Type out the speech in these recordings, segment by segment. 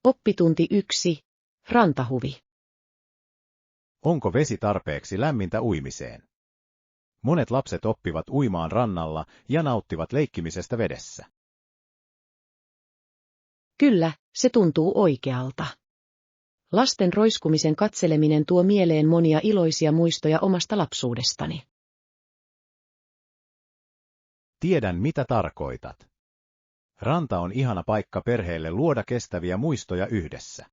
Oppitunti 1. Rantahuvi. Onko vesi tarpeeksi lämmintä uimiseen? Monet lapset oppivat uimaan rannalla ja nauttivat leikkimisestä vedessä. Kyllä, se tuntuu oikealta. Lasten roiskumisen katseleminen tuo mieleen monia iloisia muistoja omasta lapsuudestani. Tiedän, mitä tarkoitat. Ranta on ihana paikka perheelle luoda kestäviä muistoja yhdessä.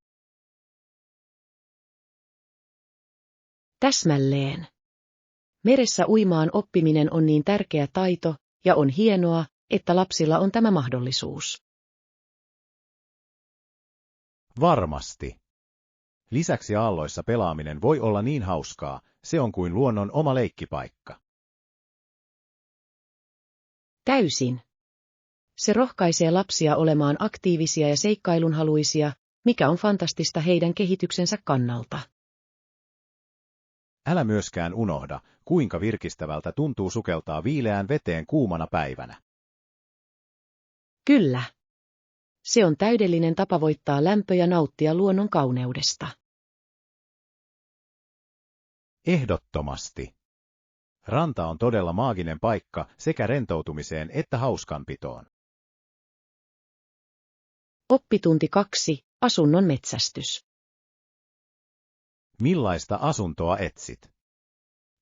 Täsmälleen. Meressä uimaan oppiminen on niin tärkeä taito, ja on hienoa, että lapsilla on tämä mahdollisuus. Varmasti. Lisäksi aalloissa pelaaminen voi olla niin hauskaa, se on kuin luonnon oma leikkipaikka. Täysin. Se rohkaisee lapsia olemaan aktiivisia ja seikkailunhaluisia, mikä on fantastista heidän kehityksensä kannalta. Älä myöskään unohda, kuinka virkistävältä tuntuu sukeltaa viileään veteen kuumana päivänä. Kyllä. Se on täydellinen tapa voittaa lämpö ja nauttia luonnon kauneudesta. Ehdottomasti. Ranta on todella maaginen paikka sekä rentoutumiseen että hauskanpitoon. Oppitunti 2. Asunnon metsästys. Millaista asuntoa etsit?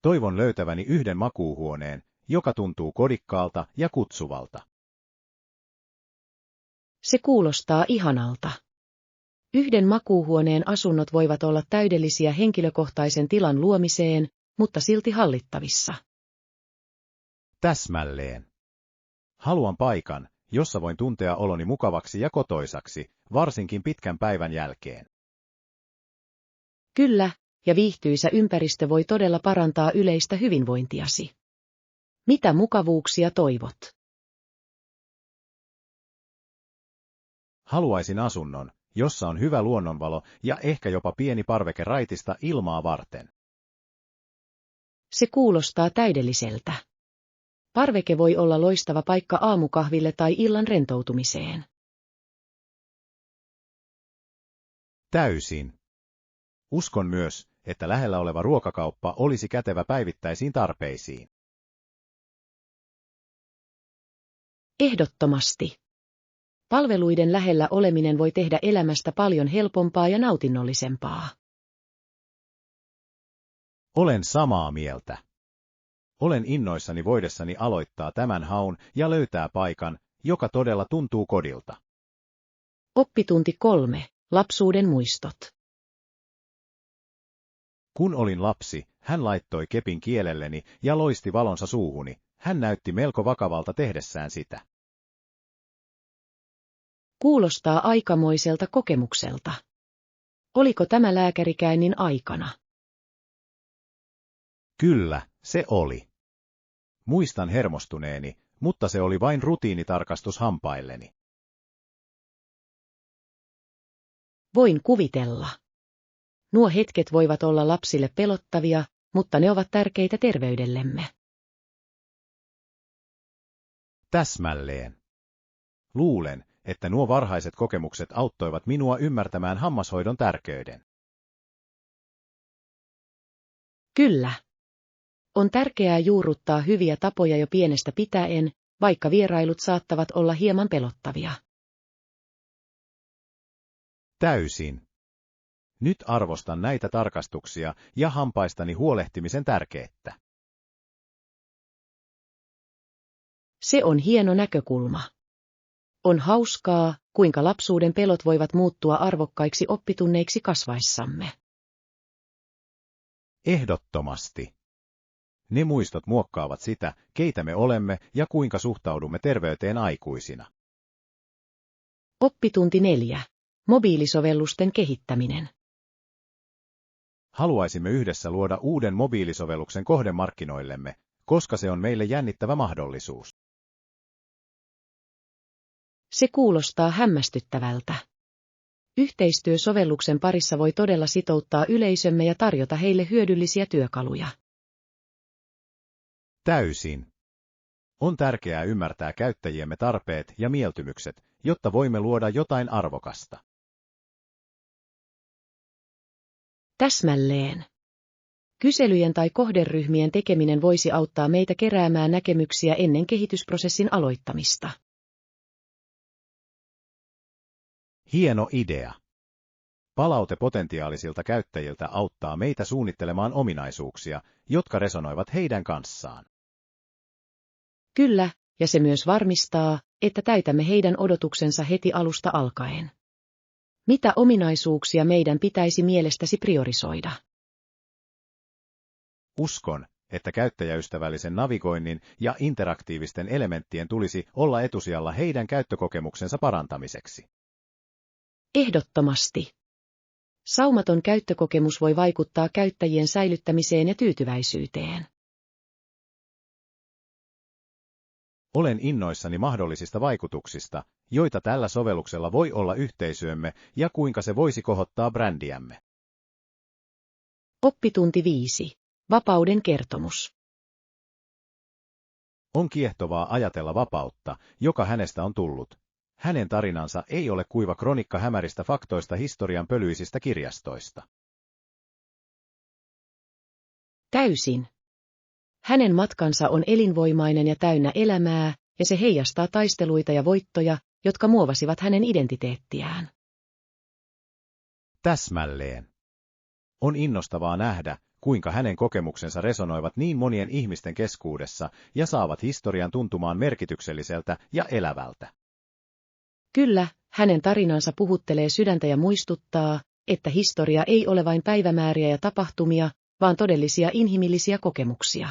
Toivon löytäväni yhden makuuhuoneen, joka tuntuu kodikkaalta ja kutsuvalta. Se kuulostaa ihanalta. Yhden makuuhuoneen asunnot voivat olla täydellisiä henkilökohtaisen tilan luomiseen, mutta silti hallittavissa. Täsmälleen. Haluan paikan, jossa voin tuntea oloni mukavaksi ja kotoisaksi, varsinkin pitkän päivän jälkeen. Kyllä, ja viihtyisä ympäristö voi todella parantaa yleistä hyvinvointiasi. Mitä mukavuuksia toivot? Haluaisin asunnon, jossa on hyvä luonnonvalo ja ehkä jopa pieni parveke raitista ilmaa varten. Se kuulostaa täydelliseltä. Parveke voi olla loistava paikka aamukahville tai illan rentoutumiseen. Täysin. Uskon myös, että lähellä oleva ruokakauppa olisi kätevä päivittäisiin tarpeisiin. Ehdottomasti. Palveluiden lähellä oleminen voi tehdä elämästä paljon helpompaa ja nautinnollisempaa. Olen samaa mieltä. Olen innoissani voidessani aloittaa tämän haun ja löytää paikan, joka todella tuntuu kodilta. Oppitunti 3. Lapsuuden muistot. Kun olin lapsi, hän laittoi kepin kielelleni ja loisti valonsa suuhuni. Hän näytti melko vakavalta tehdessään sitä. Kuulostaa aikamoiselta kokemukselta. Oliko tämä lääkärikäynnin aikana? Kyllä, se oli. Muistan hermostuneeni, mutta se oli vain rutiinitarkastus hampailleni. Voin kuvitella. Nuo hetket voivat olla lapsille pelottavia, mutta ne ovat tärkeitä terveydellemme. Täsmälleen. Luulen, että nuo varhaiset kokemukset auttoivat minua ymmärtämään hammashoidon tärkeyden. Kyllä. On tärkeää juurruttaa hyviä tapoja jo pienestä pitäen, vaikka vierailut saattavat olla hieman pelottavia. Täysin. Nyt arvostan näitä tarkastuksia ja hampaistani huolehtimisen tärkeyttä. Se on hieno näkökulma. On hauskaa, kuinka lapsuuden pelot voivat muuttua arvokkaiksi oppitunneiksi kasvaessamme. Ehdottomasti. Ne muistot muokkaavat sitä, keitä me olemme ja kuinka suhtaudumme terveyteen aikuisina. Oppitunti 4. Mobiilisovellusten kehittäminen. Haluaisimme yhdessä luoda uuden mobiilisovelluksen kohdemarkkinoillemme, koska se on meille jännittävä mahdollisuus. Se kuulostaa hämmästyttävältä. Yhteistyö sovelluksen parissa voi todella sitouttaa yleisömme ja tarjota heille hyödyllisiä työkaluja. Täysin. On tärkeää ymmärtää käyttäjiemme tarpeet ja mieltymykset, jotta voimme luoda jotain arvokasta. Täsmälleen. Kyselyjen tai kohderyhmien tekeminen voisi auttaa meitä keräämään näkemyksiä ennen kehitysprosessin aloittamista. Hieno idea. Palaute potentiaalisilta käyttäjiltä auttaa meitä suunnittelemaan ominaisuuksia, jotka resonoivat heidän kanssaan. Kyllä, ja se myös varmistaa, että täytämme heidän odotuksensa heti alusta alkaen. Mitä ominaisuuksia meidän pitäisi mielestäsi priorisoida? Uskon, että käyttäjäystävällisen navigoinnin ja interaktiivisten elementtien tulisi olla etusijalla heidän käyttökokemuksensa parantamiseksi. Ehdottomasti. Saumaton käyttökokemus voi vaikuttaa käyttäjien säilyttämiseen ja tyytyväisyyteen. Olen innoissani mahdollisista vaikutuksista, joita tällä sovelluksella voi olla yhteisöömme ja kuinka se voisi kohottaa brändiämme. Oppitunti 5. Vapauden kertomus. On kiehtovaa ajatella vapautta, joka hänestä on tullut. Hänen tarinansa ei ole kuiva kronikka hämäristä faktoista historian pölyisistä kirjastoista. Täysin. Hänen matkansa on elinvoimainen ja täynnä elämää, ja se heijastaa taisteluita ja voittoja, jotka muovasivat hänen identiteettiään. Täsmälleen. On innostavaa nähdä, kuinka hänen kokemuksensa resonoivat niin monien ihmisten keskuudessa ja saavat historian tuntumaan merkitykselliseltä ja elävältä. Kyllä, hänen tarinansa puhuttelee sydäntä ja muistuttaa, että historia ei ole vain päivämääriä ja tapahtumia, vaan todellisia inhimillisiä kokemuksia.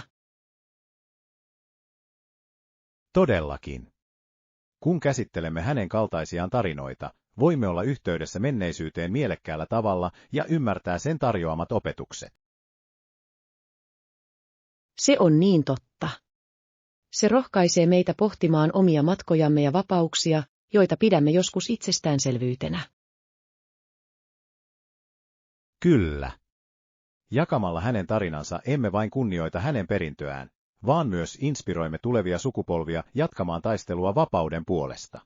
Todellakin. Kun käsittelemme hänen kaltaisiaan tarinoita, voimme olla yhteydessä menneisyyteen mielekkäällä tavalla ja ymmärtää sen tarjoamat opetukset. Se on niin totta. Se rohkaisee meitä pohtimaan omia matkojamme ja vapauksia, joita pidämme joskus itsestäänselvyytenä. Kyllä. Jakamalla hänen tarinansa emme vain kunnioita hänen perintöään, vaan myös inspiroimme tulevia sukupolvia jatkamaan taistelua vapauden puolesta.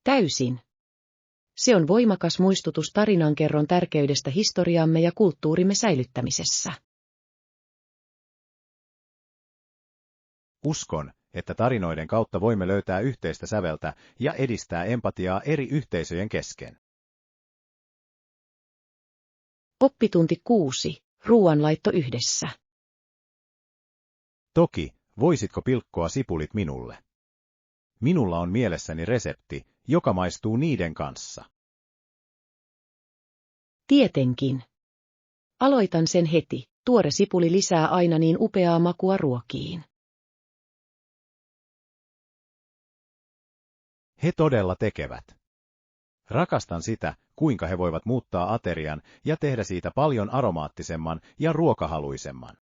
Täysin. Se on voimakas muistutus tarinankerron tärkeydestä historiamme ja kulttuurimme säilyttämisessä. Uskon, että tarinoiden kautta voimme löytää yhteistä säveltä ja edistää empatiaa eri yhteisöjen kesken. Oppitunti 6. Ruoanlaitto yhdessä. Toki, voisitko pilkkoa sipulit minulle? Minulla on mielessäni resepti, joka maistuu niiden kanssa. Tietenkin. Aloitan sen heti. Tuore sipuli lisää aina niin upeaa makua ruokiin. He todella tekevät. Rakastan sitä, kuinka he voivat muuttaa aterian ja tehdä siitä paljon aromaattisemman ja ruokahaluisemman.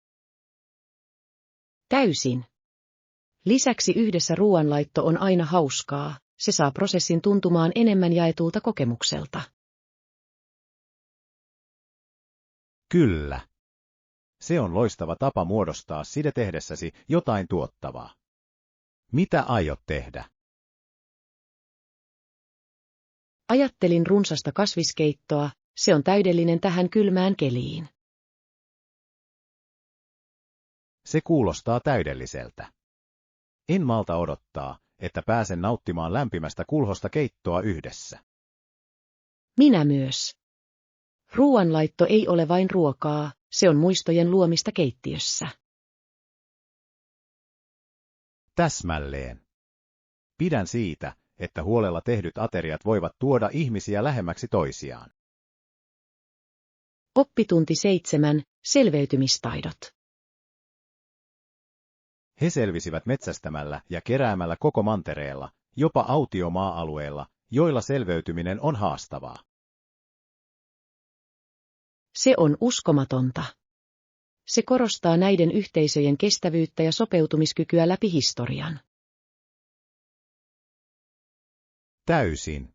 Täysin. Lisäksi yhdessä ruoanlaitto on aina hauskaa, se saa prosessin tuntumaan enemmän jaetulta kokemukselta. Kyllä. Se on loistava tapa muodostaa side tehdessäsi jotain tuottavaa. Mitä aiot tehdä? Ajattelin runsasta kasviskeittoa, se on täydellinen tähän kylmään keliin. Se kuulostaa täydelliseltä. En malta odottaa, että pääsen nauttimaan lämpimästä kulhosta keittoa yhdessä. Minä myös. Ruoanlaitto ei ole vain ruokaa, se on muistojen luomista keittiössä. Täsmälleen. Pidän siitä, että huolella tehdyt ateriat voivat tuoda ihmisiä lähemmäksi toisiaan. Oppitunti 7. Selveytymistaidot. He selvisivät metsästämällä ja keräämällä koko mantereella, jopa autiomaa-alueilla, joilla selveytyminen on haastavaa. Se on uskomatonta. Se korostaa näiden yhteisöjen kestävyyttä ja sopeutumiskykyä läpi historian. Täysin.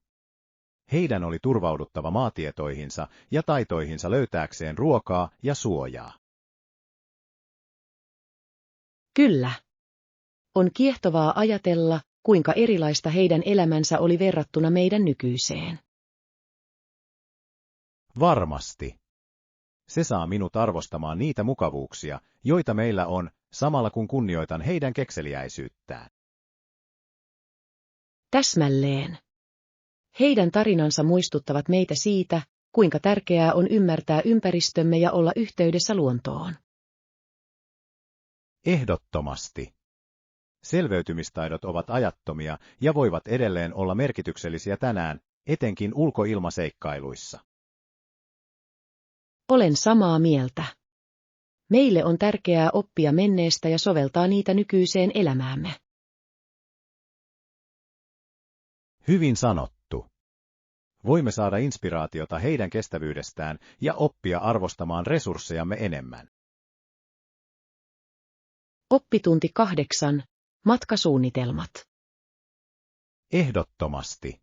Heidän oli turvauduttava maatietoihinsa ja taitoihinsa löytääkseen ruokaa ja suojaa. Kyllä. On kiehtovaa ajatella, kuinka erilaista heidän elämänsä oli verrattuna meidän nykyiseen. Varmasti. Se saa minut arvostamaan niitä mukavuuksia, joita meillä on, samalla kun kunnioitan heidän kekseliäisyyttään. Täsmälleen. Heidän tarinansa muistuttavat meitä siitä, kuinka tärkeää on ymmärtää ympäristömme ja olla yhteydessä luontoon. Ehdottomasti. Selveytymistaidot ovat ajattomia ja voivat edelleen olla merkityksellisiä tänään, etenkin ulkoilmaseikkailuissa. Olen samaa mieltä. Meille on tärkeää oppia menneestä ja soveltaa niitä nykyiseen elämäämme. Hyvin sanottu. Voimme saada inspiraatiota heidän kestävyydestään ja oppia arvostamaan resurssejamme enemmän. Oppitunti 8. Matkasuunnitelmat. Ehdottomasti.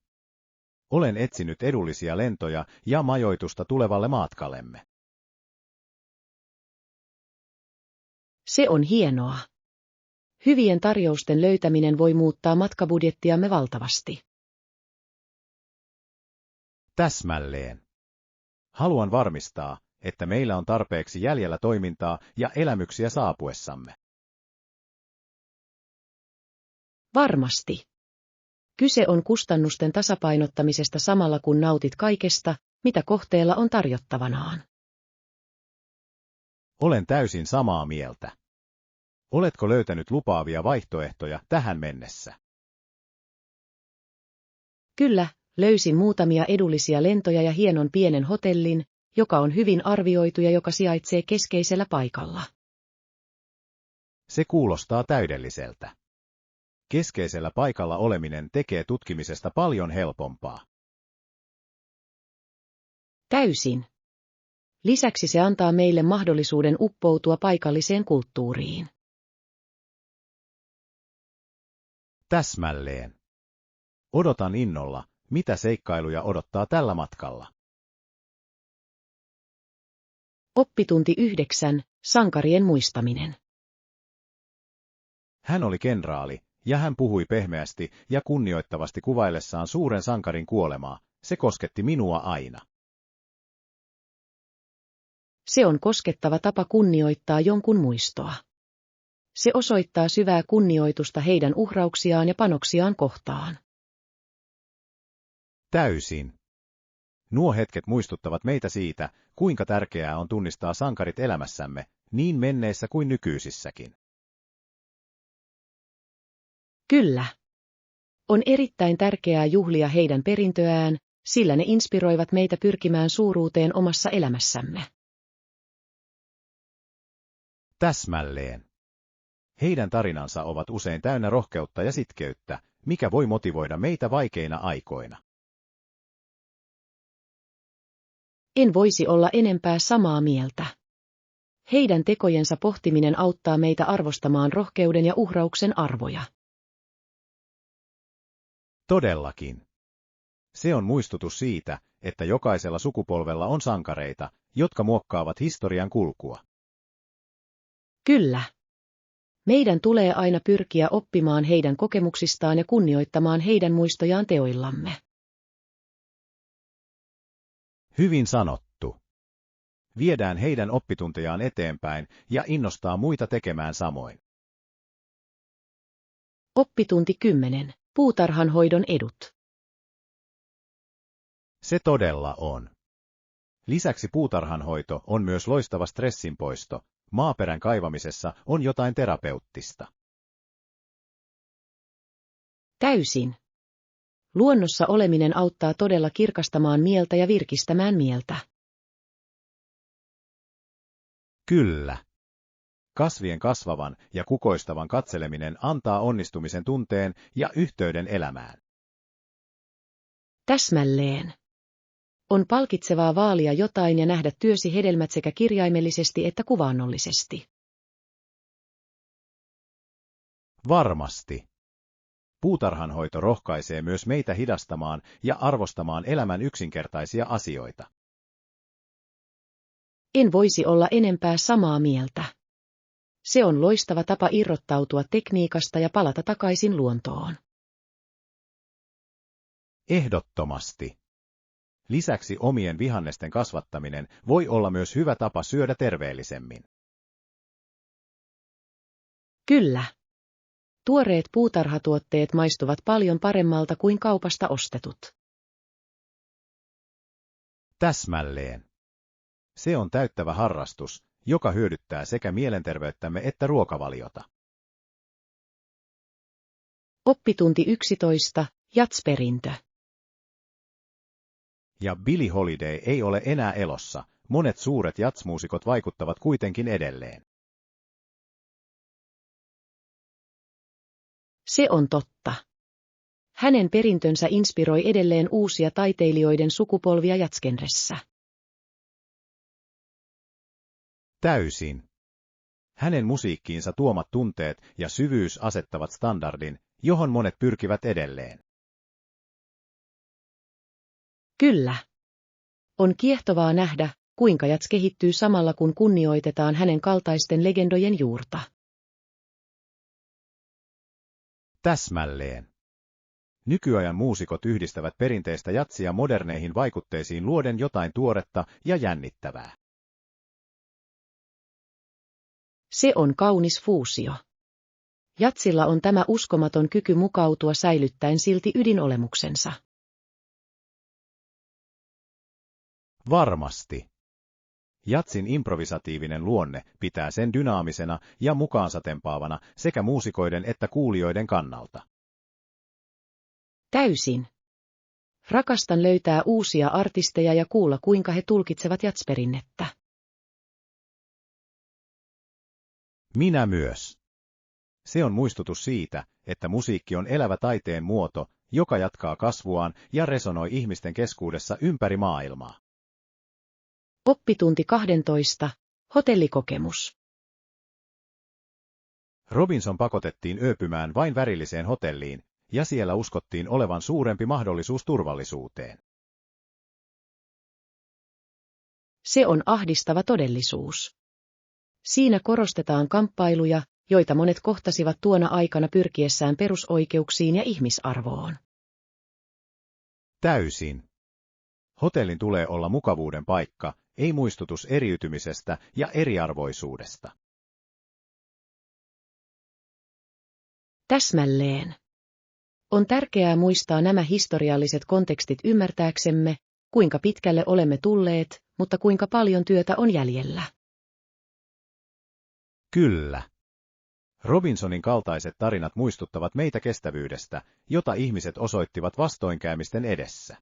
Olen etsinyt edullisia lentoja ja majoitusta tulevalle matkallemme. Se on hienoa. Hyvien tarjousten löytäminen voi muuttaa matkabudjettiamme valtavasti. Täsmälleen. Haluan varmistaa, että meillä on tarpeeksi jäljellä toimintaa ja elämyksiä saapuessamme. Varmasti. Kyse on kustannusten tasapainottamisesta samalla kun nautit kaikesta, mitä kohteella on tarjottavanaan. Olen täysin samaa mieltä. Oletko löytänyt lupaavia vaihtoehtoja tähän mennessä? Kyllä, löysin muutamia edullisia lentoja ja hienon pienen hotellin, joka on hyvin arvioitu ja joka sijaitsee keskeisellä paikalla. Se kuulostaa täydelliseltä. Keskeisellä paikalla oleminen tekee tutkimisesta paljon helpompaa. Täysin. Lisäksi se antaa meille mahdollisuuden uppoutua paikalliseen kulttuuriin. Täsmälleen. Odotan innolla, mitä seikkailuja odottaa tällä matkalla. Oppitunti 9. Sankarien muistaminen. Hän oli kenraali, ja hän puhui pehmeästi ja kunnioittavasti kuvaillessaan suuren sankarin kuolemaa. Se kosketti minua aina. Se on koskettava tapa kunnioittaa jonkun muistoa. Se osoittaa syvää kunnioitusta heidän uhrauksiaan ja panoksiaan kohtaan. Täysin. Nuo hetket muistuttavat meitä siitä, kuinka tärkeää on tunnistaa sankarit elämässämme, niin menneissä kuin nykyisissäkin. Kyllä. On erittäin tärkeää juhlia heidän perintöään, sillä ne inspiroivat meitä pyrkimään suuruuteen omassa elämässämme. Täsmälleen. Heidän tarinansa ovat usein täynnä rohkeutta ja sitkeyttä, mikä voi motivoida meitä vaikeina aikoina. En voisi olla enempää samaa mieltä. Heidän tekojensa pohtiminen auttaa meitä arvostamaan rohkeuden ja uhrauksen arvoja. Todellakin. Se on muistutus siitä, että jokaisella sukupolvella on sankareita, jotka muokkaavat historian kulkua. Kyllä. Meidän tulee aina pyrkiä oppimaan heidän kokemuksistaan ja kunnioittamaan heidän muistojaan teoillamme. Hyvin sanottu. Viedään heidän oppituntejaan eteenpäin ja innostaa muita tekemään samoin. Oppitunti 10. Puutarhanhoidon edut. Se todella on. Lisäksi puutarhanhoito on myös loistava stressinpoisto. Maaperän kaivamisessa on jotain terapeuttista. Täysin. Luonnossa oleminen auttaa todella kirkastamaan mieltä ja virkistämään mieltä. Kyllä. Kasvien kasvavan ja kukoistavan katseleminen antaa onnistumisen tunteen ja yhteyden elämään. Täsmälleen. On palkitsevaa vaalia jotain ja nähdä työsi hedelmät sekä kirjaimellisesti että kuvaannollisesti. Varmasti. Puutarhanhoito rohkaisee myös meitä hidastamaan ja arvostamaan elämän yksinkertaisia asioita. En voisi olla enempää samaa mieltä. Se on loistava tapa irrottautua tekniikasta ja palata takaisin luontoon. Ehdottomasti. Lisäksi omien vihannesten kasvattaminen voi olla myös hyvä tapa syödä terveellisemmin. Kyllä. Tuoreet puutarhatuotteet maistuvat paljon paremmalta kuin kaupasta ostetut. Täsmälleen. Se on täyttävä harrastus, joka hyödyttää sekä mielenterveyttämme että ruokavaliota. Oppitunti 11. Jatsperintö. Ja Billie Holiday ei ole enää elossa, monet suuret jatsmuusikot vaikuttavat kuitenkin edelleen. Se on totta. Hänen perintönsä inspiroi edelleen uusia taiteilijoiden sukupolvia jatsgenressä. Täysin. Hänen musiikkiinsa tuomat tunteet ja syvyys asettavat standardin, johon monet pyrkivät edelleen. Kyllä. On kiehtovaa nähdä, kuinka jats kehittyy samalla kun kunnioitetaan hänen kaltaisten legendojen juurta. Täsmälleen. Nykyajan muusikot yhdistävät perinteistä jatsia moderneihin vaikutteisiin luoden jotain tuoretta ja jännittävää. Se on kaunis fuusio. Jatsilla on tämä uskomaton kyky mukautua säilyttäen silti ydinolemuksensa. Varmasti. Jatsin improvisatiivinen luonne pitää sen dynaamisena ja mukaansa tempaavana sekä muusikoiden että kuulijoiden kannalta. Täysin. Rakastan löytää uusia artisteja ja kuulla kuinka he tulkitsevat jatsperinnettä. Minä myös. Se on muistutus siitä, että musiikki on elävä taiteen muoto, joka jatkaa kasvuaan ja resonoi ihmisten keskuudessa ympäri maailmaa. Oppitunti 12. Hotellikokemus. Robinson pakotettiin yöpymään vain värilliseen hotelliin, ja siellä uskottiin olevan suurempi mahdollisuus turvallisuuteen. Se on ahdistava todellisuus. Siinä korostetaan kamppailuja, joita monet kohtasivat tuona aikana pyrkiessään perusoikeuksiin ja ihmisarvoon. Täysin. Hotellin tulee olla mukavuuden paikka, ei muistutus eriytymisestä ja eriarvoisuudesta. Täsmälleen. On tärkeää muistaa nämä historialliset kontekstit ymmärtääksemme, kuinka pitkälle olemme tulleet, mutta kuinka paljon työtä on jäljellä. Kyllä. Robinsonin kaltaiset tarinat muistuttavat meitä kestävyydestä, jota ihmiset osoittivat vastoinkäymisten edessä.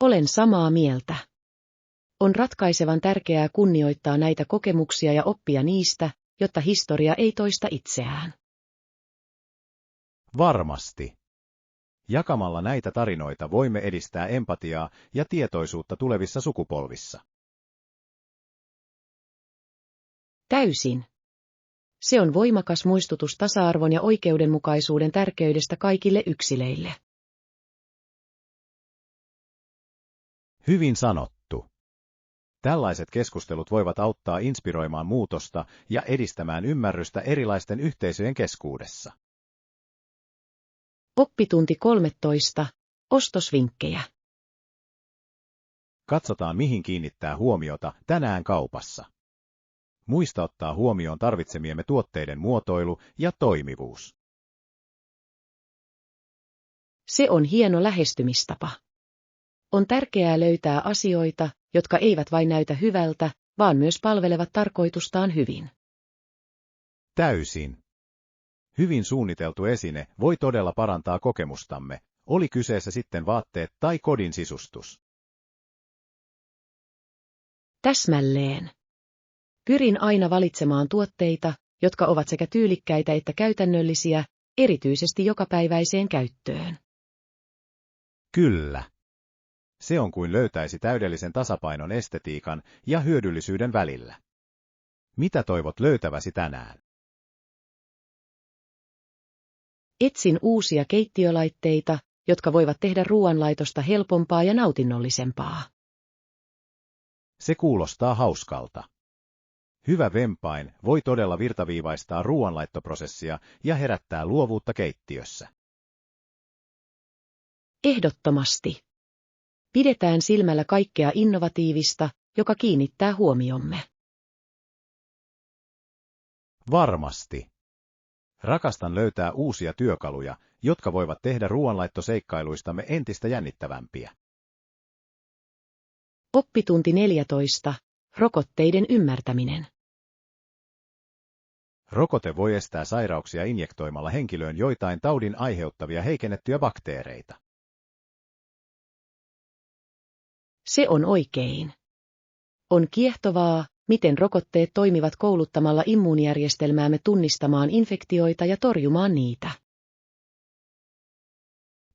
Olen samaa mieltä. On ratkaisevan tärkeää kunnioittaa näitä kokemuksia ja oppia niistä, jotta historia ei toista itseään. Varmasti. Jakamalla näitä tarinoita voimme edistää empatiaa ja tietoisuutta tulevissa sukupolvissa. Täysin. Se on voimakas muistutus tasa-arvon ja oikeudenmukaisuuden tärkeydestä kaikille yksilöille. Hyvin sanottu. Tällaiset keskustelut voivat auttaa inspiroimaan muutosta ja edistämään ymmärrystä erilaisten yhteisöjen keskuudessa. Oppitunti 13. Ostosvinkkejä. Katsotaan, mihin kiinnittää huomiota tänään kaupassa. Muista ottaa huomioon tarvitsemiemme tuotteiden muotoilu ja toimivuus. Se on hieno lähestymistapa. On tärkeää löytää asioita, jotka eivät vain näytä hyvältä, vaan myös palvelevat tarkoitustaan hyvin. Täysin. Hyvin suunniteltu esine voi todella parantaa kokemustamme, oli kyseessä sitten vaatteet tai kodin sisustus. Täsmälleen. Pyrin aina valitsemaan tuotteita, jotka ovat sekä tyylikkäitä että käytännöllisiä, erityisesti jokapäiväiseen käyttöön. Kyllä. Se on kuin löytäisi täydellisen tasapainon estetiikan ja hyödyllisyyden välillä. Mitä toivot löytäväsi tänään? Etsin uusia keittiölaitteita, jotka voivat tehdä ruoanlaitosta helpompaa ja nautinnollisempaa. Se kuulostaa hauskalta. Hyvä vempain voi todella virtaviivaistaa ruoanlaittoprosessia ja herättää luovuutta keittiössä. Ehdottomasti. Pidetään silmällä kaikkea innovatiivista, joka kiinnittää huomiomme. Varmasti. Rakastan löytää uusia työkaluja, jotka voivat tehdä ruoanlaittoseikkailuistamme entistä jännittävämpiä. Oppitunti 14. Rokotteiden ymmärtäminen. Rokote voi estää sairauksia injektoimalla henkilöön joitain taudin aiheuttavia heikennettyjä bakteereita. Se on oikein. On kiehtovaa, miten rokotteet toimivat kouluttamalla immuunijärjestelmäämme tunnistamaan infektioita ja torjumaan niitä.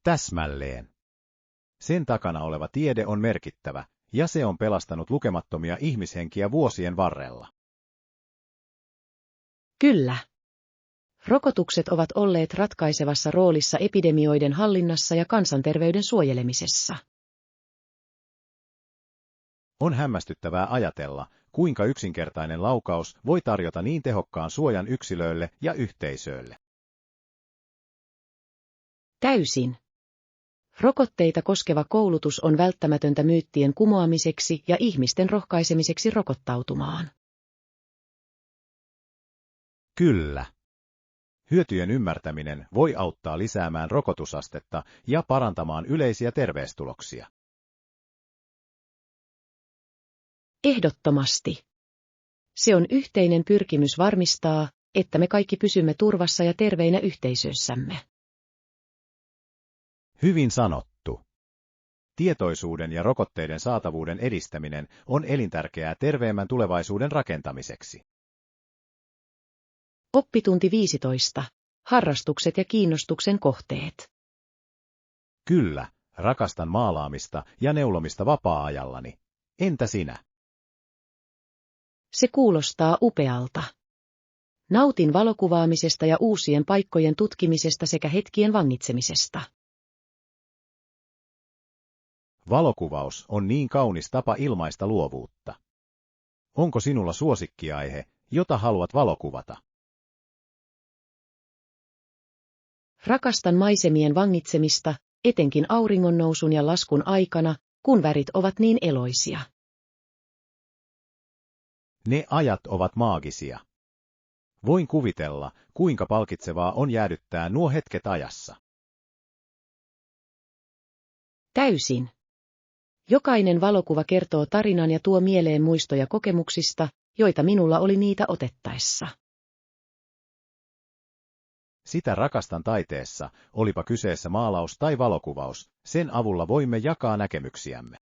Täsmälleen. Sen takana oleva tiede on merkittävä, ja se on pelastanut lukemattomia ihmishenkiä vuosien varrella. Kyllä. Rokotukset ovat olleet ratkaisevassa roolissa epidemioiden hallinnassa ja kansanterveyden suojelemisessa. On hämmästyttävää ajatella, kuinka yksinkertainen laukaus voi tarjota niin tehokkaan suojan yksilöille ja yhteisöille. Täysin. Rokotteita koskeva koulutus on välttämätöntä myyttien kumoamiseksi ja ihmisten rohkaisemiseksi rokottautumaan. Kyllä. Hyötyjen ymmärtäminen voi auttaa lisäämään rokotusastetta ja parantamaan yleisiä terveystuloksia. Ehdottomasti. Se on yhteinen pyrkimys varmistaa, että me kaikki pysymme turvassa ja terveinä yhteisöissämme. Hyvin sanottu. Tietoisuuden ja rokotteiden saatavuuden edistäminen on elintärkeää terveemmän tulevaisuuden rakentamiseksi. Oppitunti 15. Harrastukset ja kiinnostuksen kohteet. Kyllä, rakastan maalaamista ja neulomista vapaa-ajallani. Entä sinä? Se kuulostaa upealta. Nautin valokuvaamisesta ja uusien paikkojen tutkimisesta sekä hetkien vangitsemisesta. Valokuvaus on niin kaunis tapa ilmaista luovuutta. Onko sinulla suosikkiaihe, jota haluat valokuvata? Rakastan maisemien vangitsemista, etenkin auringonnousun ja laskun aikana, kun värit ovat niin eloisia. Ne ajat ovat maagisia. Voin kuvitella, kuinka palkitsevaa on jäädyttää nuo hetket ajassa. Täysin. Jokainen valokuva kertoo tarinan ja tuo mieleen muistoja kokemuksista, joita minulla oli niitä otettaessa. Sitä rakastan taiteessa, olipa kyseessä maalaus tai valokuvaus, sen avulla voimme jakaa näkemyksiämme.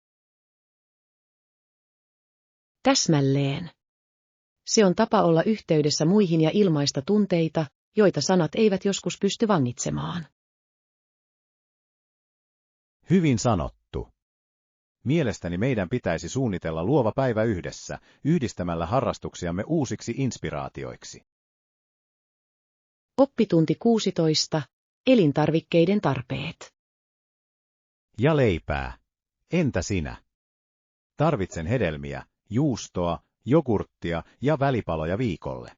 Täsmälleen. Se on tapa olla yhteydessä muihin ja ilmaista tunteita, joita sanat eivät joskus pysty vangitsemaan. Hyvin sanottu. Mielestäni meidän pitäisi suunnitella luova päivä yhdessä, yhdistämällä harrastuksiamme uusiksi inspiraatioiksi. Oppitunti 16. Elintarvikkeiden tarpeet. Ja leipää. Entä sinä? Tarvitsen hedelmiä, juustoa, jogurttia ja välipaloja viikolle.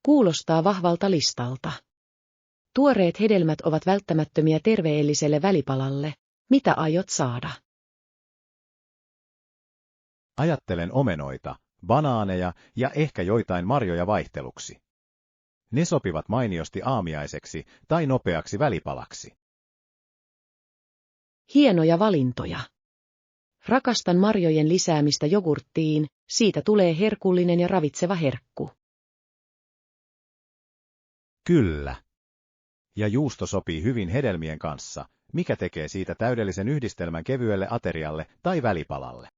Kuulostaa vahvalta listalta. Tuoreet hedelmät ovat välttämättömiä terveelliselle välipalalle. Mitä aiot saada? Ajattelen omenoita, banaaneja ja ehkä joitain marjoja vaihteluksi. Ne sopivat mainiosti aamiaiseksi tai nopeaksi välipalaksi. Hienoja valintoja. Rakastan marjojen lisäämistä jogurttiin, siitä tulee herkullinen ja ravitseva herkku. Kyllä. Ja juusto sopii hyvin hedelmien kanssa, mikä tekee siitä täydellisen yhdistelmän kevyelle aterialle tai välipalalle.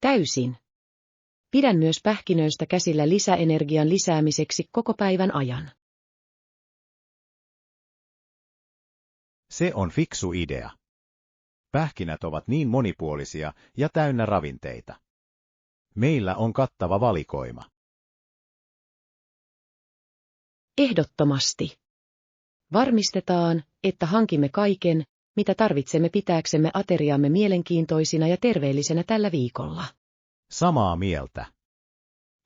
Täysin. Pidän myös pähkinöistä käsillä lisäenergian lisäämiseksi koko päivän ajan. Se on fiksu idea. Pähkinät ovat niin monipuolisia ja täynnä ravinteita. Meillä on kattava valikoima. Ehdottomasti. Varmistetaan, että hankimme kaiken, mitä tarvitsemme pitääksemme ateriamme mielenkiintoisina ja terveellisenä tällä viikolla. Samaa mieltä.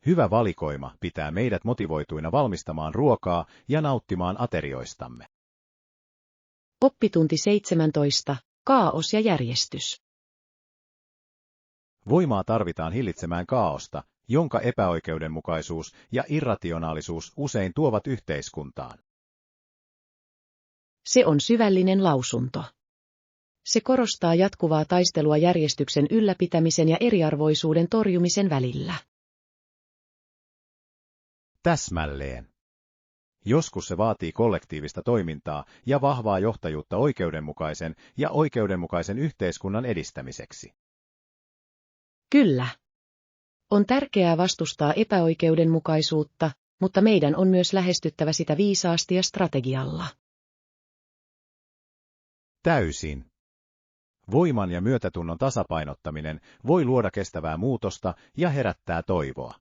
Hyvä valikoima pitää meidät motivoituina valmistamaan ruokaa ja nauttimaan aterioistamme. Oppitunti 17. Kaaos ja järjestys. Voimaa tarvitaan hillitsemään kaaosta, jonka epäoikeudenmukaisuus ja irrationaalisuus usein tuovat yhteiskuntaan. Se on syvällinen lausunto. Se korostaa jatkuvaa taistelua järjestyksen ylläpitämisen ja eriarvoisuuden torjumisen välillä. Täsmälleen. Joskus se vaatii kollektiivista toimintaa ja vahvaa johtajuutta oikeudenmukaisen yhteiskunnan edistämiseksi. Kyllä. On tärkeää vastustaa epäoikeudenmukaisuutta, mutta meidän on myös lähestyttävä sitä viisaasti ja strategialla. Täysin. Voiman ja myötätunnon tasapainottaminen voi luoda kestävää muutosta ja herättää toivoa.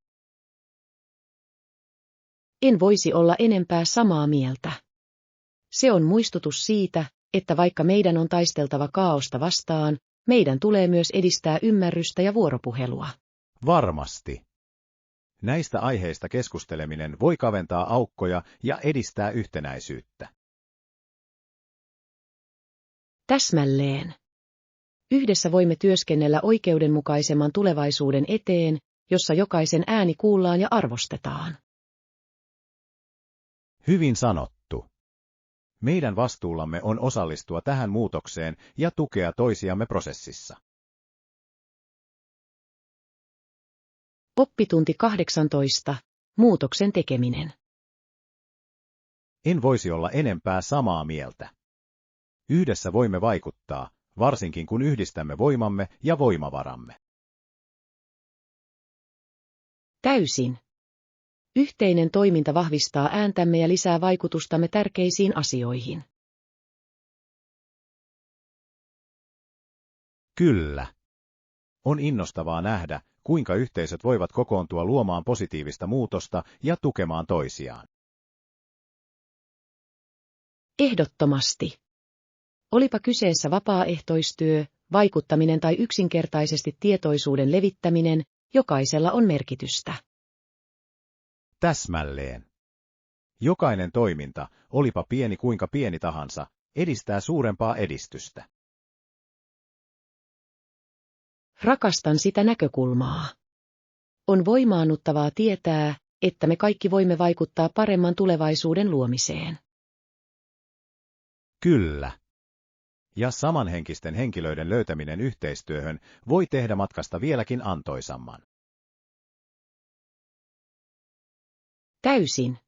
En voisi olla enempää samaa mieltä. Se on muistutus siitä, että vaikka meidän on taisteltava kaaosta vastaan, meidän tulee myös edistää ymmärrystä ja vuoropuhelua. Varmasti. Näistä aiheista keskusteleminen voi kaventaa aukkoja ja edistää yhtenäisyyttä. Täsmälleen. Yhdessä voimme työskennellä oikeudenmukaisemman tulevaisuuden eteen, jossa jokaisen ääni kuullaan ja arvostetaan. Hyvin sanottu. Meidän vastuullamme on osallistua tähän muutokseen ja tukea toisiamme prosessissa. Oppitunti 18. Muutoksen tekeminen. En voisi olla enempää samaa mieltä. Yhdessä voimme vaikuttaa, varsinkin kun yhdistämme voimamme ja voimavaramme. Täysin. Yhteinen toiminta vahvistaa ääntämme ja lisää vaikutustamme tärkeisiin asioihin. Kyllä. On innostavaa nähdä, kuinka yhteisöt voivat kokoontua luomaan positiivista muutosta ja tukemaan toisiaan. Ehdottomasti. Olipa kyseessä vapaaehtoistyö, vaikuttaminen tai yksinkertaisesti tietoisuuden levittäminen, jokaisella on merkitystä. Täsmälleen. Jokainen toiminta, olipa pieni kuinka pieni tahansa, edistää suurempaa edistystä. Rakastan sitä näkökulmaa. On voimaannuttavaa tietää, että me kaikki voimme vaikuttaa paremman tulevaisuuden luomiseen. Kyllä. Ja samanhenkisten henkilöiden löytäminen yhteistyöhön voi tehdä matkasta vieläkin antoisamman. Täysin.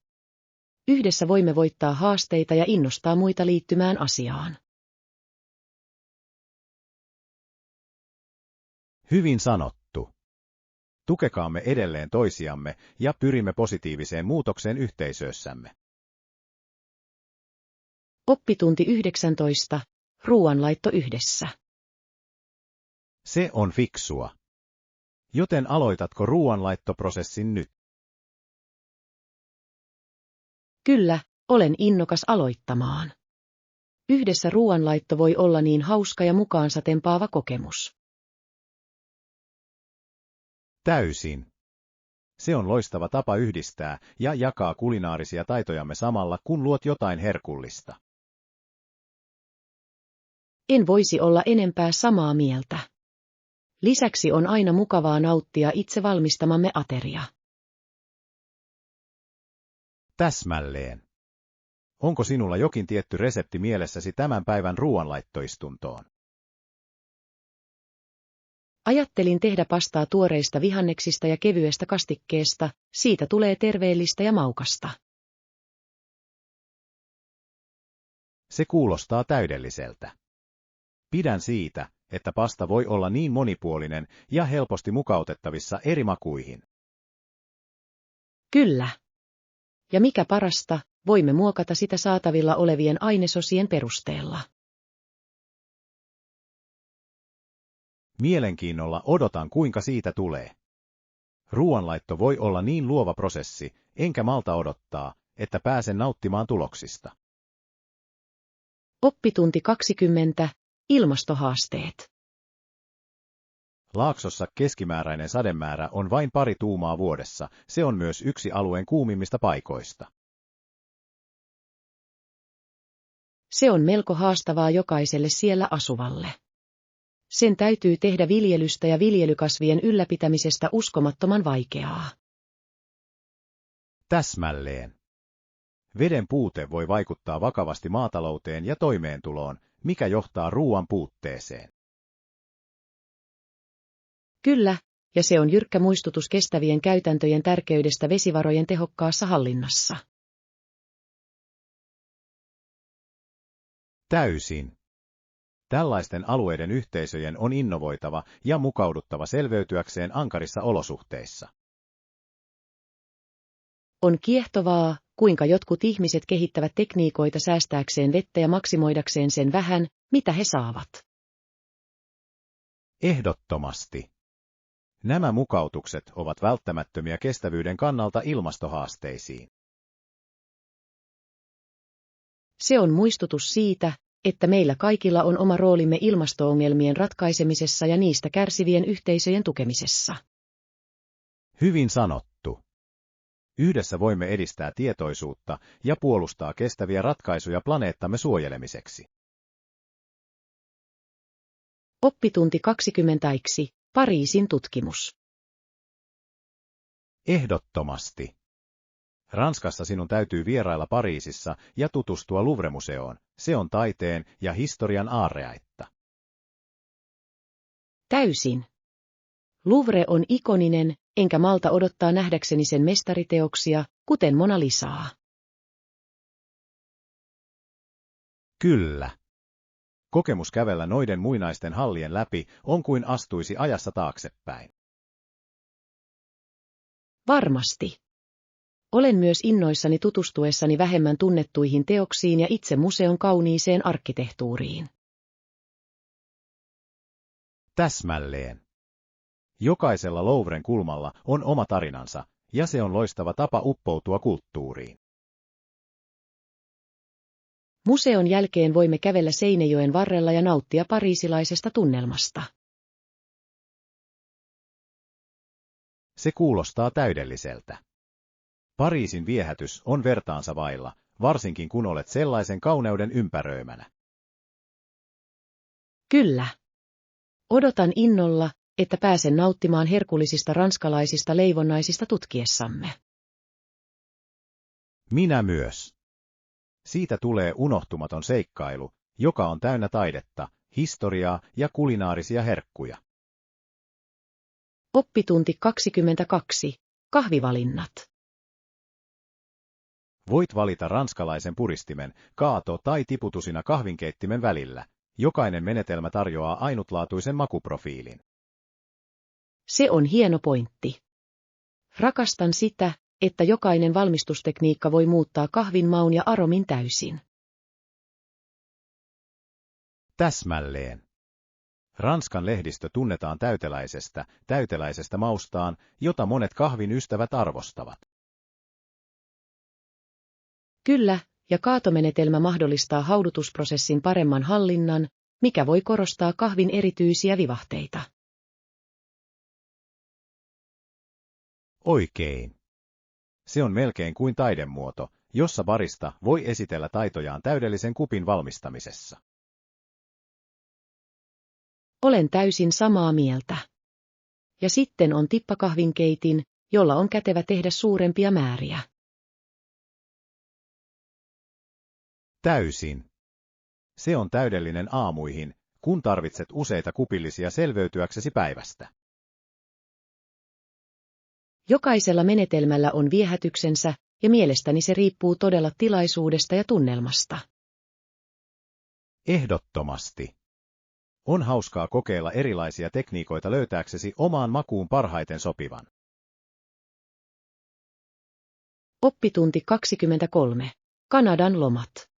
Yhdessä voimme voittaa haasteita ja innostaa muita liittymään asiaan. Hyvin sanottu. Tukekaamme edelleen toisiamme ja pyrimme positiiviseen muutokseen yhteisössämme. Oppitunti 19. Ruoanlaitto yhdessä. Se on fiksua. Joten aloitatko ruoanlaittoprosessin nyt? Kyllä, olen innokas aloittamaan. Yhdessä ruoanlaitto voi olla niin hauska ja mukaansa tempaava kokemus. Täysin. Se on loistava tapa yhdistää ja jakaa kulinaarisia taitojamme samalla, kun luot jotain herkullista. En voisi olla enempää samaa mieltä. Lisäksi on aina mukavaa nauttia itse valmistamamme ateria. Täsmälleen. Onko sinulla jokin tietty resepti mielessäsi tämän päivän ruoanlaittoistuntoon? Ajattelin tehdä pastaa tuoreista vihanneksista ja kevyestä kastikkeesta, siitä tulee terveellistä ja maukasta. Se kuulostaa täydelliseltä. Pidän siitä, että pasta voi olla niin monipuolinen ja helposti mukautettavissa eri makuihin. Kyllä. Ja mikä parasta, voimme muokata sitä saatavilla olevien ainesosien perusteella. Mielenkiinnolla odotan, kuinka siitä tulee. Ruoanlaitto voi olla niin luova prosessi, enkä malta odottaa, että pääsen nauttimaan tuloksista. Oppitunti 20. Ilmastohaasteet. Laaksossa keskimääräinen sademäärä on vain 2 tuumaa vuodessa, se on myös yksi alueen kuumimmista paikoista. Se on melko haastavaa jokaiselle siellä asuvalle. Sen täytyy tehdä viljelystä ja viljelykasvien ylläpitämisestä uskomattoman vaikeaa. Täsmälleen. Veden puute voi vaikuttaa vakavasti maatalouteen ja toimeentuloon, mikä johtaa ruoan puutteeseen. Kyllä, ja se on jyrkkä muistutus kestävien käytäntöjen tärkeydestä vesivarojen tehokkaassa hallinnassa. Täysin. Tällaisten alueiden yhteisöjen on innovoitava ja mukauduttava selviytyäkseen ankarissa olosuhteissa. On kiehtovaa, kuinka jotkut ihmiset kehittävät tekniikoita säästääkseen vettä ja maksimoidakseen sen vähän, mitä he saavat. Ehdottomasti. Nämä mukautukset ovat välttämättömiä kestävyyden kannalta ilmastohaasteisiin. Se on muistutus siitä, että meillä kaikilla on oma roolimme ilmasto-ongelmien ratkaisemisessa ja niistä kärsivien yhteisöjen tukemisessa. Hyvin sanottu. Yhdessä voimme edistää tietoisuutta ja puolustaa kestäviä ratkaisuja planeettamme suojelemiseksi. Oppitunti 20. Pariisin tutkimus. Ehdottomasti. Ranskassa sinun täytyy vierailla Pariisissa ja tutustua Louvre-museoon. Se on taiteen ja historian aarreaitta. Täysin. Louvre on ikoninen, enkä malta odottaa nähdäkseni sen mestariteoksia, kuten Mona Lisaa. Kyllä. Kokemus kävellä noiden muinaisten hallien läpi on kuin astuisi ajassa taaksepäin. Varmasti. Olen myös innoissani tutustuessani vähemmän tunnettuihin teoksiin ja itse museon kauniiseen arkkitehtuuriin. Täsmälleen. Jokaisella Louvren kulmalla on oma tarinansa, ja se on loistava tapa uppoutua kulttuuriin. Museon jälkeen voimme kävellä Seinejoen varrella ja nauttia pariisilaisesta tunnelmasta. Se kuulostaa täydelliseltä. Pariisin viehätys on vertaansa vailla, varsinkin kun olet sellaisen kauneuden ympäröimänä. Kyllä. Odotan innolla, että pääsen nauttimaan herkullisista ranskalaisista leivonnaisista tutkiessamme. Minä myös. Siitä tulee unohtumaton seikkailu, joka on täynnä taidetta, historiaa ja kulinaarisia herkkuja. Oppitunti 22. Kahvivalinnat. Voit valita ranskalaisen puristimen, kaato- tai tiputusina kahvinkeittimen välillä. Jokainen menetelmä tarjoaa ainutlaatuisen makuprofiilin. Se on hieno pointti. Rakastan sitä, että jokainen valmistustekniikka voi muuttaa kahvin maun ja aromin täysin. Täsmälleen. Ranskan lehdistö tunnetaan täyteläisestä maustaan, jota monet kahvin ystävät arvostavat. Kyllä, ja kaatomenetelmä mahdollistaa haudutusprosessin paremman hallinnan, mikä voi korostaa kahvin erityisiä vivahteita. Oikein. Se on melkein kuin taidemuoto, jossa barista voi esitellä taitojaan täydellisen kupin valmistamisessa. Olen täysin samaa mieltä. Ja sitten on tippakahvinkeitin, jolla on kätevä tehdä suurempia määriä. Täysin. Se on täydellinen aamuihin, kun tarvitset useita kupillisia selviytyäksesi päivästä. Jokaisella menetelmällä on viehätyksensä, ja mielestäni se riippuu todella tilaisuudesta ja tunnelmasta. Ehdottomasti. On hauskaa kokeilla erilaisia tekniikoita löytääksesi omaan makuun parhaiten sopivan. Oppitunti 23. Kanadan lomat.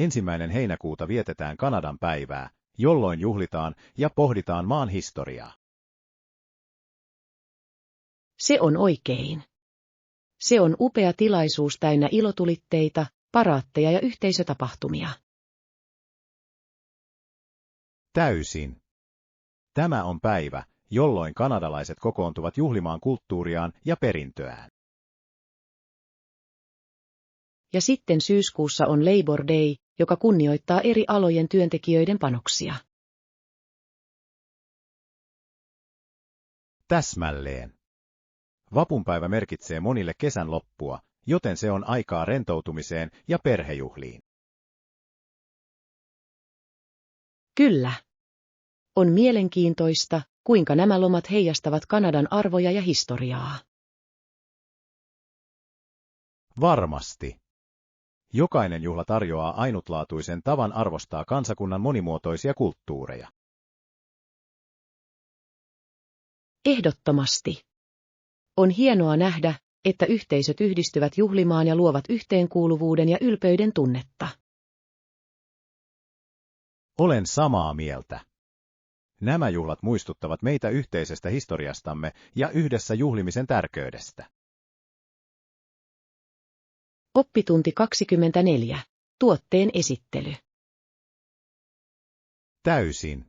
1. heinäkuuta vietetään Kanadan päivää, jolloin juhlitaan ja pohditaan maan historiaa. Se on oikein. Se on upea tilaisuus täynnä ilotulitteita, paraatteja ja yhteisötapahtumia. Täysin. Tämä on päivä, jolloin kanadalaiset kokoontuvat juhlimaan kulttuuriaan ja perintöään. Ja sitten syyskuussa on Labor Day, joka kunnioittaa eri alojen työntekijöiden panoksia. Täsmälleen. Vapunpäivä merkitsee monille kesän loppua, joten se on aikaa rentoutumiseen ja perhejuhliin. Kyllä. On mielenkiintoista, kuinka nämä lomat heijastavat Kanadan arvoja ja historiaa. Varmasti. Jokainen juhla tarjoaa ainutlaatuisen tavan arvostaa kansakunnan monimuotoisia kulttuureja. Ehdottomasti. On hienoa nähdä, että yhteisöt yhdistyvät juhlimaan ja luovat yhteenkuuluvuuden ja ylpeyden tunnetta. Olen samaa mieltä. Nämä juhlat muistuttavat meitä yhteisestä historiastamme ja yhdessä juhlimisen tärkeydestä. Oppitunti 24. Tuotteen esittely. Täysin.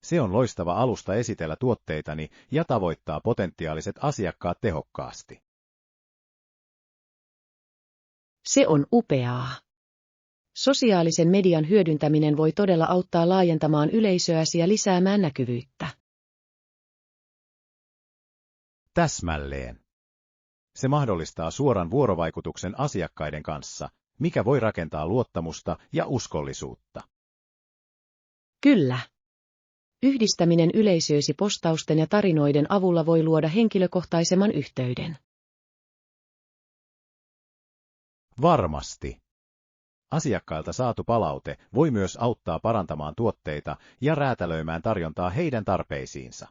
Se on loistava alusta esitellä tuotteitani ja tavoittaa potentiaaliset asiakkaat tehokkaasti. Se on upeaa. Sosiaalisen median hyödyntäminen voi todella auttaa laajentamaan yleisöäsi ja lisäämään näkyvyyttä. Täsmälleen. Se mahdollistaa suoran vuorovaikutuksen asiakkaiden kanssa, mikä voi rakentaa luottamusta ja uskollisuutta. Kyllä. Yhdistäminen yleisösi postausten ja tarinoiden avulla voi luoda henkilökohtaisemman yhteyden. Varmasti. Asiakkailta saatu palaute voi myös auttaa parantamaan tuotteita ja räätälöimään tarjontaa heidän tarpeisiinsa.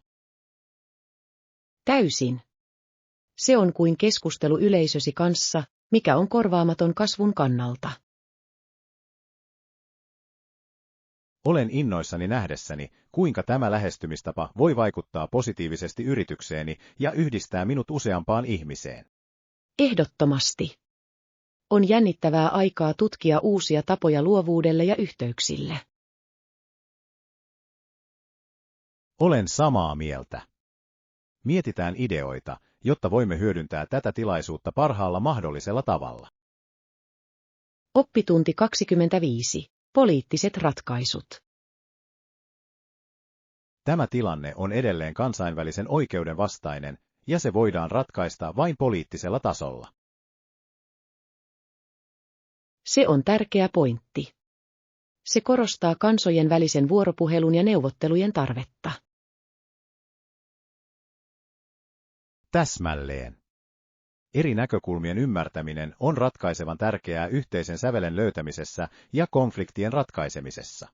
Täysin. Se on kuin keskustelu yleisösi kanssa, mikä on korvaamaton kasvun kannalta. Olen innoissani nähdessäni, kuinka tämä lähestymistapa voi vaikuttaa positiivisesti yritykseeni ja yhdistää minut useampaan ihmiseen. Ehdottomasti. On jännittävää aikaa tutkia uusia tapoja luovuudelle ja yhteyksille. Olen samaa mieltä. Mietitään ideoita, jotta voimme hyödyntää tätä tilaisuutta parhaalla mahdollisella tavalla. Oppitunti 25. Poliittiset ratkaisut. Tämä tilanne on edelleen kansainvälisen oikeuden vastainen, ja se voidaan ratkaista vain poliittisella tasolla. Se on tärkeä pointti. Se korostaa kansojen välisen vuoropuhelun ja neuvottelujen tarvetta. Täsmälleen. Eri näkökulmien ymmärtäminen on ratkaisevan tärkeää yhteisen sävelen löytämisessä ja konfliktien ratkaisemisessa.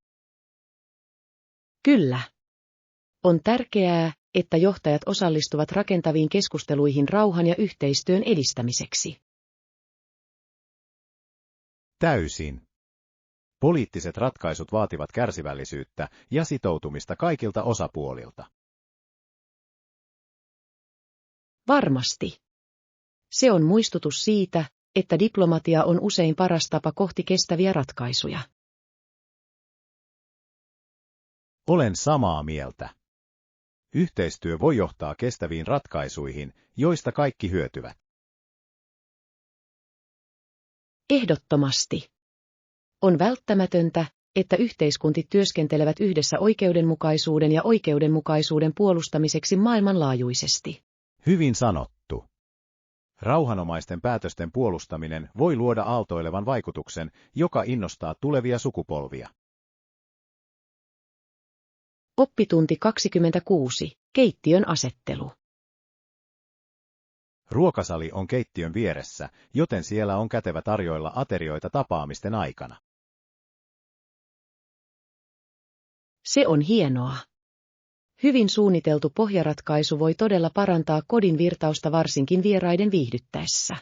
Kyllä. On tärkeää, että johtajat osallistuvat rakentaviin keskusteluihin rauhan ja yhteistyön edistämiseksi. Täysin. Poliittiset ratkaisut vaativat kärsivällisyyttä ja sitoutumista kaikilta osapuolilta. Varmasti. Se on muistutus siitä, että diplomatia on usein paras tapa kohti kestäviä ratkaisuja. Olen samaa mieltä. Yhteistyö voi johtaa kestäviin ratkaisuihin, joista kaikki hyötyvät. Ehdottomasti. On välttämätöntä, että yhteiskunnat työskentelevät yhdessä oikeudenmukaisuuden puolustamiseksi maailmanlaajuisesti. Hyvin sanottu. Rauhanomaisten päätösten puolustaminen voi luoda aaltoilevan vaikutuksen, joka innostaa tulevia sukupolvia. Oppitunti 26. Keittiön asettelu. Ruokasali on keittiön vieressä, joten siellä on kätevä tarjoilla aterioita tapaamisten aikana. Se on hienoa. Hyvin suunniteltu pohjaratkaisu voi todella parantaa kodin virtausta varsinkin vieraiden viihdyttäessä.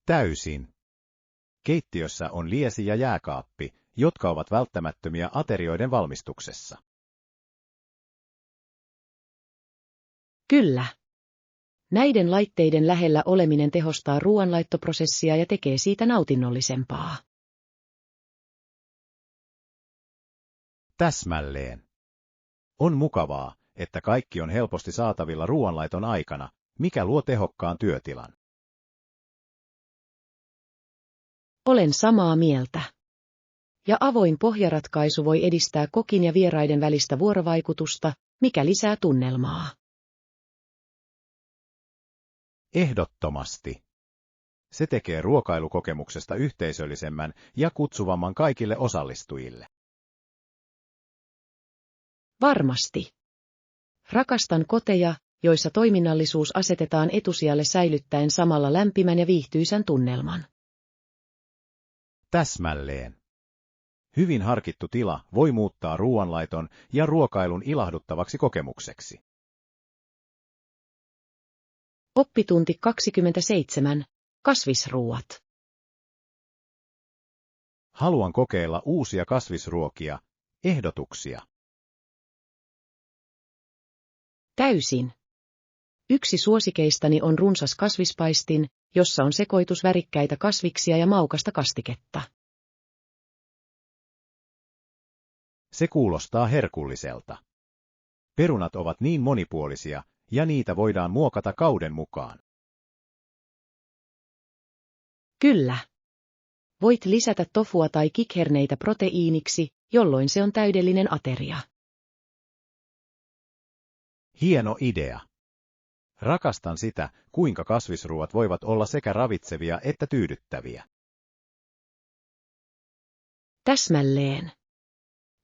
Täysin. Keittiössä on liesi ja jääkaappi, jotka ovat välttämättömiä aterioiden valmistuksessa. Kyllä. Näiden laitteiden lähellä oleminen tehostaa ruoanlaittoprosessia ja tekee siitä nautinnollisempaa. Täsmälleen. On mukavaa, että kaikki on helposti saatavilla ruoanlaiton aikana, mikä luo tehokkaan työtilan. Olen samaa mieltä. Ja avoin pohjaratkaisu voi edistää kokin ja vieraiden välistä vuorovaikutusta, mikä lisää tunnelmaa. Ehdottomasti. Se tekee ruokailukokemuksesta yhteisöllisemmän ja kutsuvamman kaikille osallistujille. Varmasti. Rakastan koteja, joissa toiminnallisuus asetetaan etusijalle säilyttäen samalla lämpimän ja viihtyisän tunnelman. Täsmälleen. Hyvin harkittu tila voi muuttaa ruoanlaiton ja ruokailun ilahduttavaksi kokemukseksi. Oppitunti 27. Kasvisruuat. Haluan kokeilla uusia kasvisruokia. Ehdotuksia. Täysin. Yksi suosikeistani on runsas kasvispaistin, jossa on sekoitus värikkäitä kasviksia ja maukasta kastiketta. Se kuulostaa herkulliselta. Perunat ovat niin monipuolisia, ja niitä voidaan muokata kauden mukaan. Kyllä. Voit lisätä tofua tai kikherneitä proteiiniksi, jolloin se on täydellinen ateria. Hieno idea. Rakastan sitä, kuinka kasvisruuat voivat olla sekä ravitsevia että tyydyttäviä. Täsmälleen.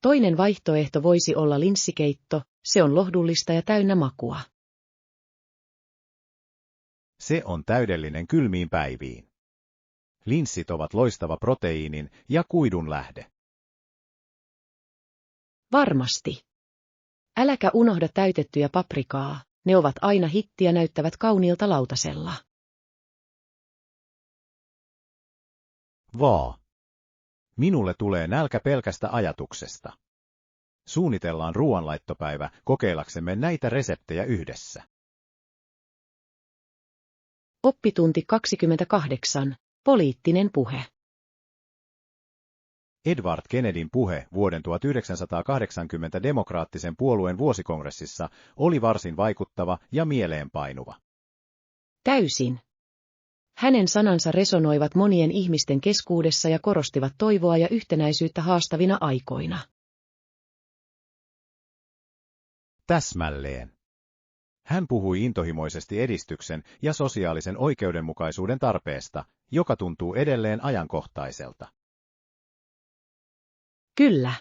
Toinen vaihtoehto voisi olla linssikeitto, se on lohdullista ja täynnä makua. Se on täydellinen kylmiin päiviin. Linssit ovat loistava proteiinin ja kuidun lähde. Varmasti. Äläkä unohda täytettyjä paprikaa, ne ovat aina hitti ja näyttävät kauniilta lautasella. Vaa. Minulle tulee nälkä pelkästä ajatuksesta. Suunnitellaan ruoanlaittopäivä kokeillaksemme näitä reseptejä yhdessä. Oppitunti 28. Poliittinen puhe. Edward Kennedyn puhe vuoden 1980 demokraattisen puolueen vuosikongressissa oli varsin vaikuttava ja mieleenpainuva. Täysin. Hänen sanansa resonoivat monien ihmisten keskuudessa ja korostivat toivoa ja yhtenäisyyttä haastavina aikoina. Täsmälleen. Hän puhui intohimoisesti edistyksen ja sosiaalisen oikeudenmukaisuuden tarpeesta, joka tuntuu edelleen ajankohtaiselta. Kyllä.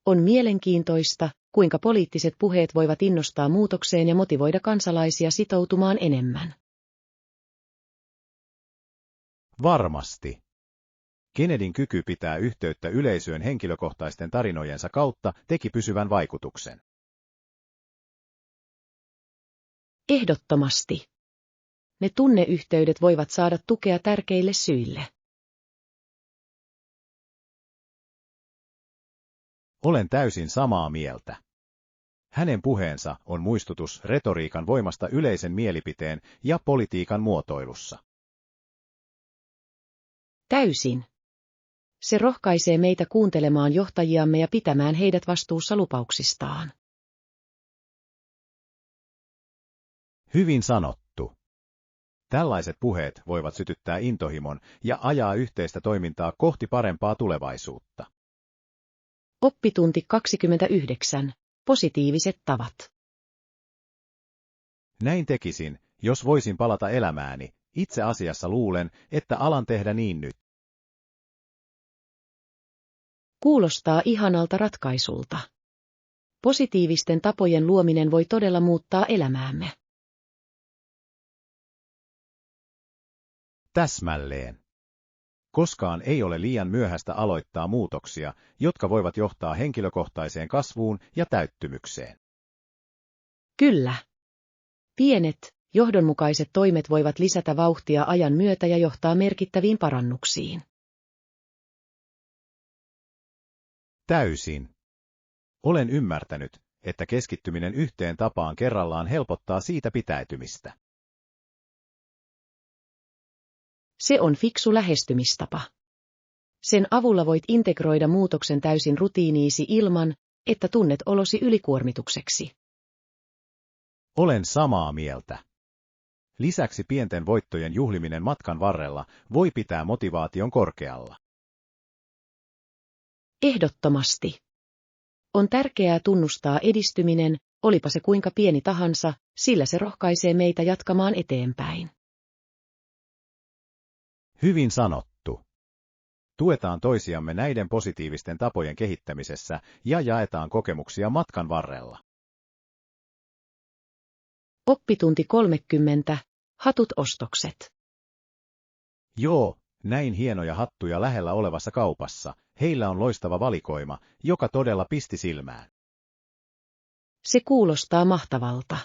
On mielenkiintoista, kuinka poliittiset puheet voivat innostaa muutokseen ja motivoida kansalaisia sitoutumaan enemmän. Varmasti. Kennedyn kyky pitää yhteyttä yleisöön henkilökohtaisten tarinojensa kautta teki pysyvän vaikutuksen. Ehdottomasti. Ne tunneyhteydet voivat saada tukea tärkeille syille. Olen täysin samaa mieltä. Hänen puheensa on muistutus retoriikan voimasta yleisen mielipiteen ja politiikan muotoilussa. Täysin. Se rohkaisee meitä kuuntelemaan johtajiamme ja pitämään heidät vastuussa lupauksistaan. Hyvin sanottu. Tällaiset puheet voivat sytyttää intohimon ja ajaa yhteistä toimintaa kohti parempaa tulevaisuutta. Oppitunti 29. Positiiviset tavat. Näin tekisin, jos voisin palata elämääni. Itse asiassa luulen, että alan tehdä niin nyt. Kuulostaa ihanalta ratkaisulta. Positiivisten tapojen luominen voi todella muuttaa elämäämme. Täsmälleen. Koskaan ei ole liian myöhäistä aloittaa muutoksia, jotka voivat johtaa henkilökohtaiseen kasvuun ja täyttymykseen. Kyllä. Pienet, johdonmukaiset toimet voivat lisätä vauhtia ajan myötä ja johtaa merkittäviin parannuksiin. Täysin. Olen ymmärtänyt, että keskittyminen yhteen tapaan kerrallaan helpottaa siitä pitäytymistä. Se on fiksu lähestymistapa. Sen avulla voit integroida muutoksen täysin rutiiniisi ilman, että tunnet olosi ylikuormitukseksi. Olen samaa mieltä. Lisäksi pienten voittojen juhliminen matkan varrella voi pitää motivaation korkealla. Ehdottomasti. On tärkeää tunnustaa edistyminen, olipa se kuinka pieni tahansa, sillä se rohkaisee meitä jatkamaan eteenpäin. Hyvin sanottu. Tuetaan toisiamme näiden positiivisten tapojen kehittämisessä ja jaetaan kokemuksia matkan varrella. Oppitunti 30. Hatut ostokset. Joo, näin hienoja hattuja lähellä olevassa kaupassa. Heillä on loistava valikoima, joka todella pisti silmään. Se kuulostaa mahtavalta.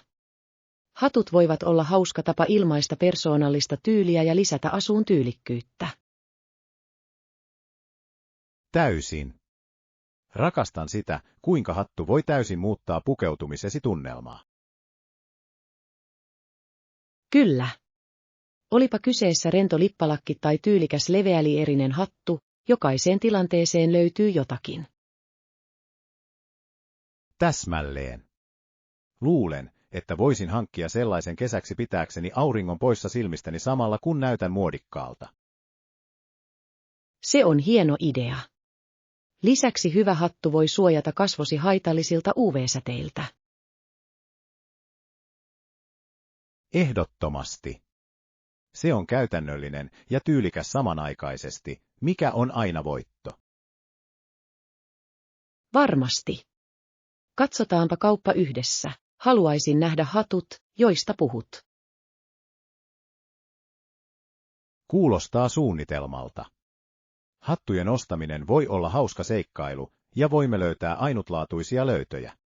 Hatut voivat olla hauska tapa ilmaista persoonallista tyyliä ja lisätä asuun tyylikkyyttä. Täysin. Rakastan sitä, kuinka hattu voi täysin muuttaa pukeutumisesi tunnelmaa. Kyllä. Olipa kyseessä rento lippalakki tai tyylikäs leveälierinen hattu, jokaiseen tilanteeseen löytyy jotakin. Täsmälleen. Luulen, että voisin hankkia sellaisen kesäksi pitääkseni auringon poissa silmistäni samalla kun näytän muodikkaalta. Se on hieno idea. Lisäksi hyvä hattu voi suojata kasvosi haitallisilta UV-säteiltä. Ehdottomasti. Se on käytännöllinen ja tyylikäs samanaikaisesti, mikä on aina voitto. Varmasti. Katsotaanpa kauppa yhdessä. Haluaisin nähdä hatut, joista puhut. Kuulostaa suunnitelmalta. Hattujen ostaminen voi olla hauska seikkailu, ja voimme löytää ainutlaatuisia löytöjä.